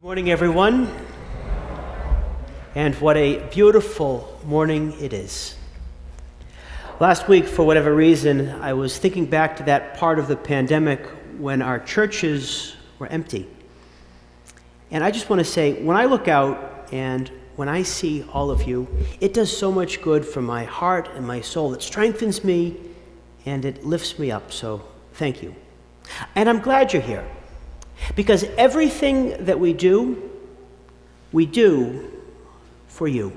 Morning, everyone, and what a beautiful morning it is. Last week, for whatever reason, I was thinking back to that part of the pandemic when our churches were empty. And I just want to say, when I look out and when I see all of you, it does so much good for my heart and my soul. It strengthens me and it lifts me up, so thank you. And I'm glad you're here. Because everything that we do for you.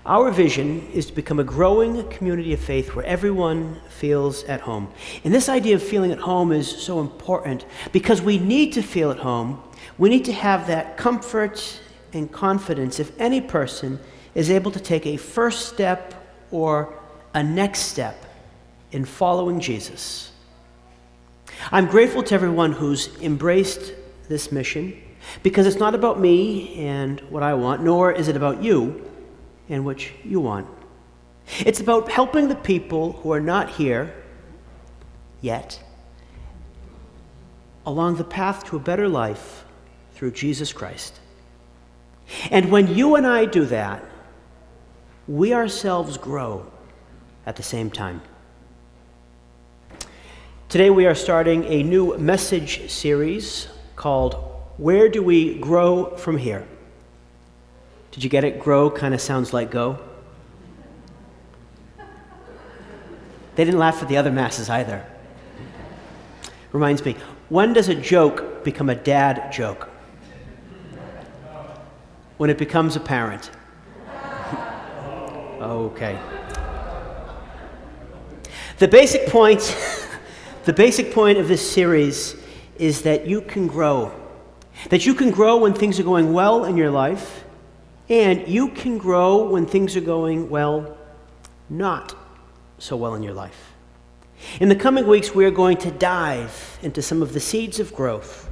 Our vision is to become a growing community of faith where everyone feels at home. And this idea of feeling at home is so important because we need to feel at home. We need to have that comfort and confidence if any person is able to take a first step or a next step in following Jesus. I'm grateful to everyone who's embraced this mission because it's not about me and what I want, nor is it about you and what you want. It's about helping the people who are not here yet along the path to a better life through Jesus Christ. And when you and I do that, we ourselves grow at the same time. Today we are starting a new message series called Where Do We Grow From Here? Did you get it? Grow kind of sounds like go. They didn't laugh at the other masses either. Reminds me, when does a joke become a dad joke? When it becomes apparent. Okay. The basic point of this series is that you can grow. That you can grow when things are going well in your life, and you can grow when things are going, well, not so well in your life. In the coming weeks, we are going to dive into some of the seeds of growth,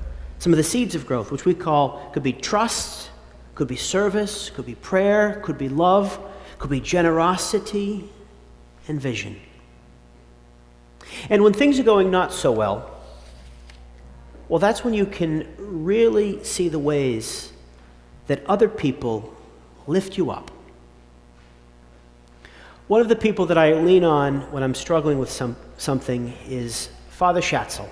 which we call, could be trust, could be service, could be prayer, could be love, could be generosity, and vision. And when things are going not so well, that's when you can really see the ways that other people lift you up. One of the people that I lean on when I'm struggling with something is Father Schatzel.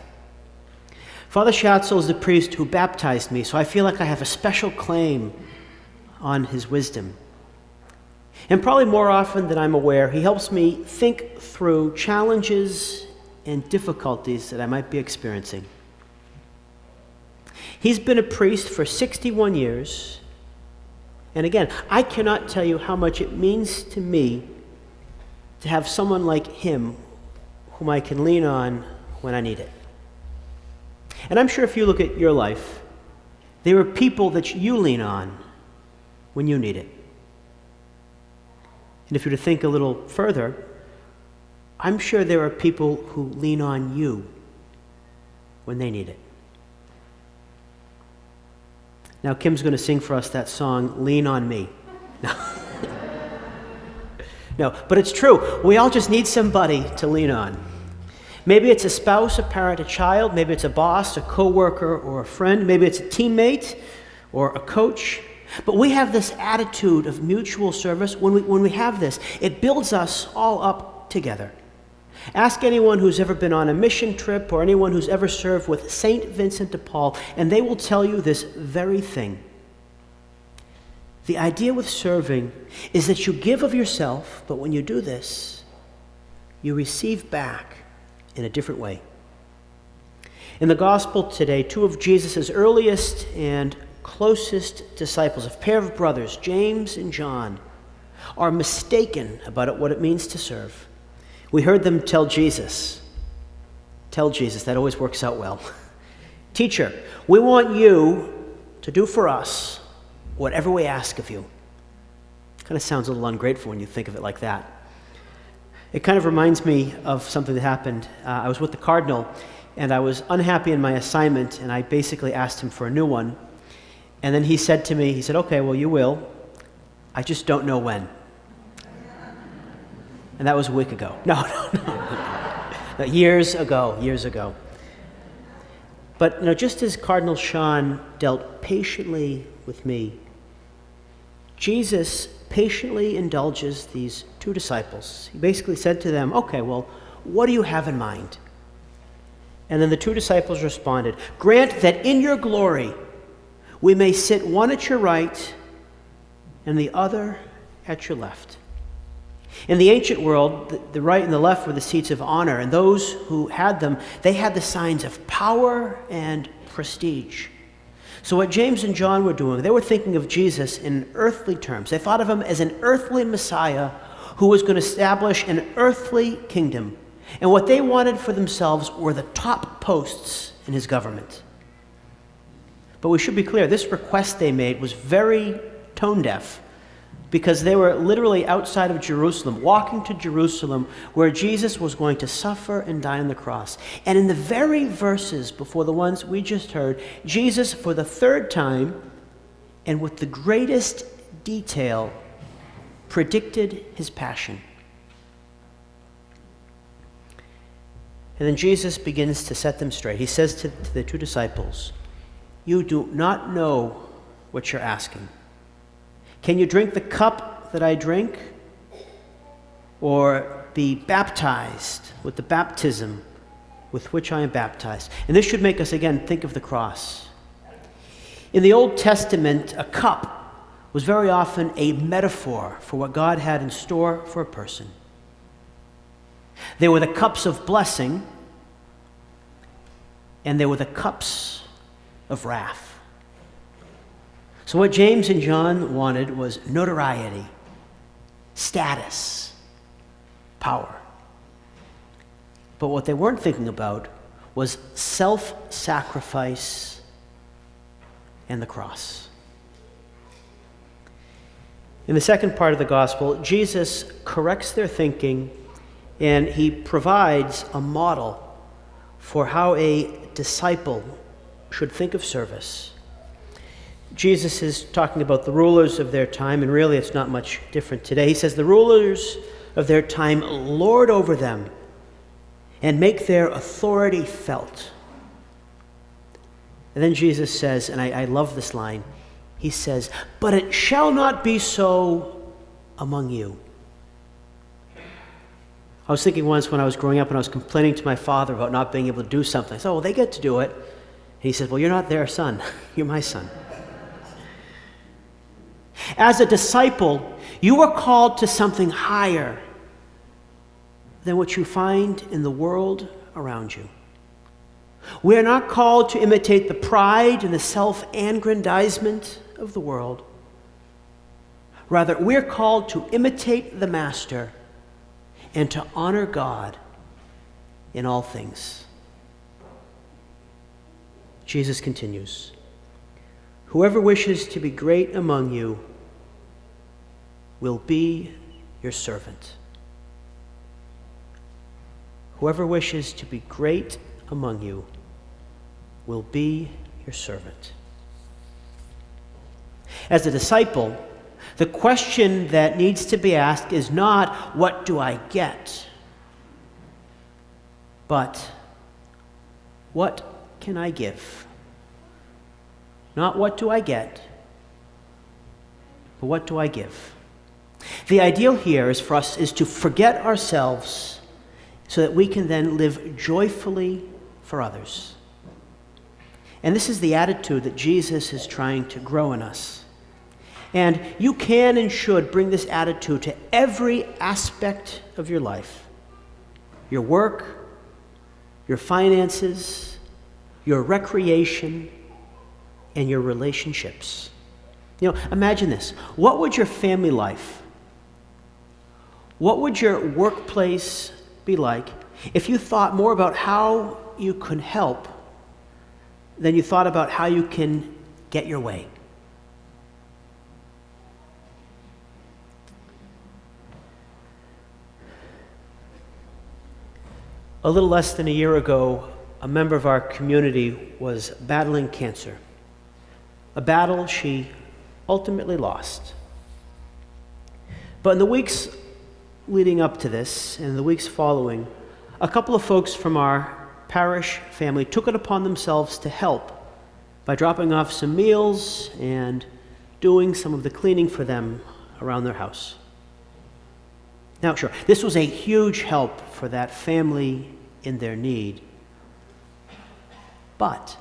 Father Schatzel is the priest who baptized me, so I feel like I have a special claim on his wisdom. And probably more often than I'm aware, he helps me think through challenges and difficulties that I might be experiencing. He's been a priest for 61 years. And again, I cannot tell you how much it means to me to have someone like him whom I can lean on when I need it. And I'm sure if you look at your life, there are people that you lean on when you need it. And if you're to think a little further, I'm sure there are people who lean on you when they need it. Now, Kim's going to sing for us that song, Lean on Me. No, but it's true. We all just need somebody to lean on. Maybe it's a spouse, a parent, a child. Maybe it's a boss, a coworker, or a friend. Maybe it's a teammate or a coach. But we have this attitude of mutual service. When we have this, it builds us all up together. Ask anyone who's ever been on a mission trip or anyone who's ever served with St. Vincent de Paul, and they will tell you this very thing. The idea with serving is that you give of yourself, but when you do this, you receive back in a different way. In the gospel today, two of Jesus' earliest and closest disciples, a pair of brothers, James and John, are mistaken about what it means to serve. We heard them tell Jesus, that always works out well. Teacher, we want you to do for us whatever we ask of you. Kind of sounds a little ungrateful when you think of it like that. It kind of reminds me of something that happened. I was with the cardinal, and I was unhappy in my assignment, and I basically asked him for a new one. And then he said to me, okay, well, you will. I just don't know when. And that was a week ago. No. Years ago. But just as Cardinal Sean dealt patiently with me, Jesus patiently indulges these two disciples. He basically said to them, okay, well, what do you have in mind? And then the two disciples responded, grant that in your glory we may sit one at your right and the other at your left. In the ancient world, the right and the left were the seats of honor, and those who had them, they had the signs of power and prestige. So what James and John were doing, they were thinking of Jesus in earthly terms. They thought of him as an earthly Messiah who was going to establish an earthly kingdom. And what they wanted for themselves were the top posts in his government. But we should be clear, this request they made was very tone deaf, because they were literally outside of Jerusalem, walking to Jerusalem, where Jesus was going to suffer and die on the cross. And in the very verses before the ones we just heard, Jesus, for the third time, and with the greatest detail, predicted his passion. And then Jesus begins to set them straight. He says to the two disciples, you do not know what you're asking. Can you drink the cup that I drink, or be baptized with the baptism with which I am baptized? And this should make us again think of the cross. In the Old Testament, a cup was very often a metaphor for what God had in store for a person. They were the cups of blessing, and they were the cups of wrath. So what James and John wanted was notoriety, status, power. But what they weren't thinking about was self-sacrifice and the cross. In the second part of the gospel, Jesus corrects their thinking, and he provides a model for how a disciple should think of service. Jesus is talking about the rulers of their time, and really it's not much different today. He says, the rulers of their time lord over them and make their authority felt. And then Jesus says, and I love this line, he says, but it shall not be so among you. I was thinking once when I was growing up and I was complaining to my father about not being able to do something. I said, well, they get to do it. And he said, well, you're not their son. You're my son. As a disciple, you are called to something higher than what you find in the world around you. We are not called to imitate the pride and the self-aggrandizement of the world. Rather, we're called to imitate the Master and to honor God in all things. Jesus continues, whoever wishes to be great among you will be your servant. Whoever wishes to be great among you will be your servant. As a disciple, the question that needs to be asked is not, what do I get? But, what can I give? Not what do I get, but what do I give? The ideal here is for us is to forget ourselves so that we can then live joyfully for others. And this is the attitude that Jesus is trying to grow in us. And you can and should bring this attitude to every aspect of your life. Your work, your finances, your recreation, and your relationships. Imagine this. What would your family life, what would your workplace be like if you thought more about how you could help than you thought about how you can get your way? A little less than a year ago, a member of our community was battling cancer, a battle she ultimately lost. But in the weeks leading up to this and the weeks following, a couple of folks from our parish family took it upon themselves to help by dropping off some meals and doing some of the cleaning for them around their house. Now, sure, this was a huge help for that family in their need. But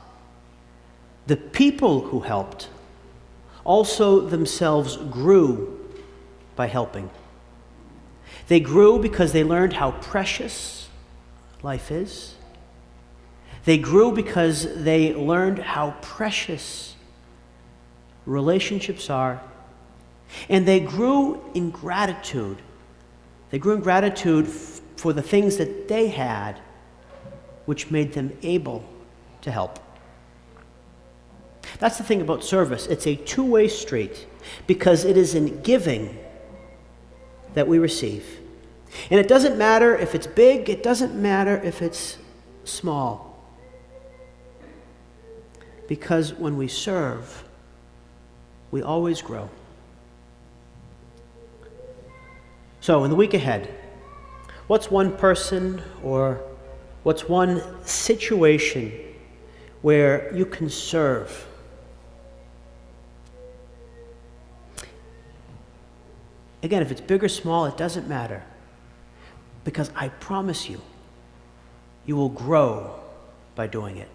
the people who helped also themselves grew by helping. They grew because they learned how precious life is. They grew because they learned how precious relationships are. And they grew in gratitude. They grew in gratitude for the things that they had, which made them able to help. That's the thing about service. It's a two-way street because it is in giving that we receive. And it doesn't matter if it's big, it doesn't matter if it's small. Because when we serve, we always grow. So in the week ahead, what's one person or what's one situation where you can serve? Again, if it's big or small, it doesn't matter. Because I promise you, you will grow by doing it.